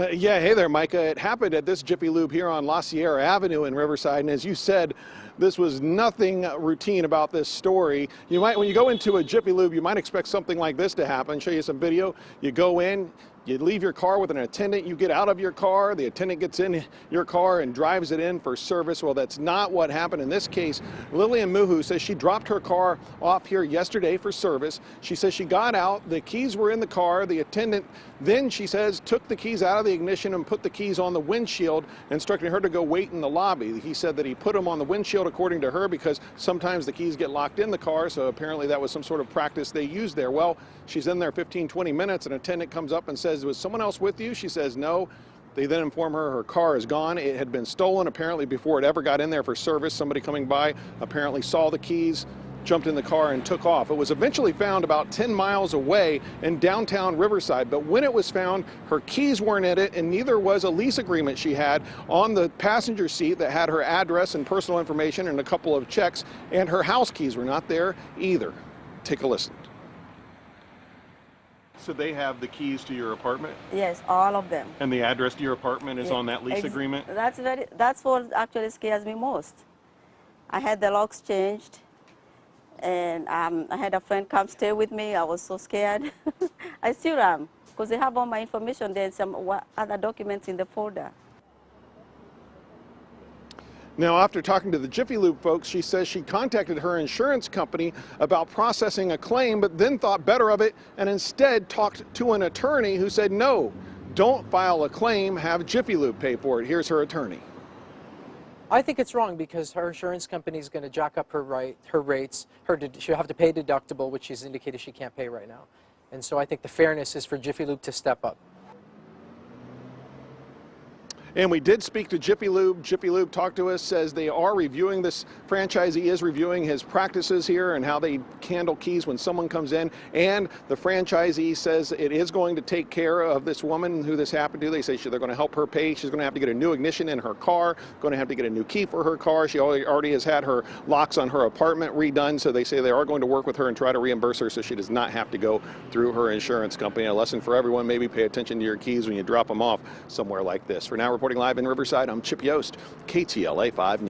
Yeah, hey there, Micah. It happened at this Jiffy Lube here on La Sierra Avenue in Riverside, and as you said, this was nothing routine about this story. When you go into a Jiffy Lube, you might expect something like this to happen. Show you some video. You go in, you leave your car with an attendant, you get out of your car, the attendant gets in your car and drives it in for service. Well, that's not what happened in this case. Lillian Muhu says she dropped her car off here yesterday for service. She says she got out, the keys were in the car, the attendant then, she says, took the keys out of the ignition and put the keys on the windshield, instructing her to go wait in the lobby. He said that he put them on the windshield, according to her, because sometimes the keys get locked in the car, so apparently that was some sort of practice they used there. Well, she's in there 15, 20 minutes, an attendant comes up and says, was someone else with you? She says no. They then inform her her car is gone. It had been stolen apparently before it ever got in there for service. Somebody coming by apparently saw the keys, jumped in the car and took off. It was eventually found about 10 miles away in downtown Riverside, but when it was found, her keys weren't in it, and neither was a lease agreement she had on the passenger seat that had her address and personal information and a couple of checks, and her house keys were not there either. Take a listen. So they have the keys to your apartment? Yes, all of them. And the address to your apartment is on that lease agreement? That's what actually scares me most. I had the locks changed, and I had a friend come stay with me. I was so scared. I still am, because they have all my information there and some other documents in the folder. Now, after talking to the Jiffy Lube folks, she says she contacted her insurance company about processing a claim, but then thought better of it and instead talked to an attorney who said, no, don't file a claim, have Jiffy Lube pay for it. Here's her attorney. I think it's wrong because her insurance company is going to jack up her rates. She'll have to pay deductible, which she's indicated she can't pay right now. And so I think the fairness is for Jiffy Lube to step up. And we did speak to Jiffy Lube. Jiffy Lube talked to us, says they are reviewing this. Franchisee is reviewing his practices here and how they handle keys when someone comes in. And the franchisee says it is going to take care of this woman who this happened to. They say they're going to help her pay. She's going to have to get a new ignition in her car, going to have to get a new key for her car. She already has had her locks on her apartment redone. So they say they are going to work with her and try to reimburse her so she does not have to go through her insurance company. A lesson for everyone, maybe pay attention to your keys when you drop them off somewhere like this. For now, reporting live in Riverside, I'm Chip Yost, KTLA 5 News.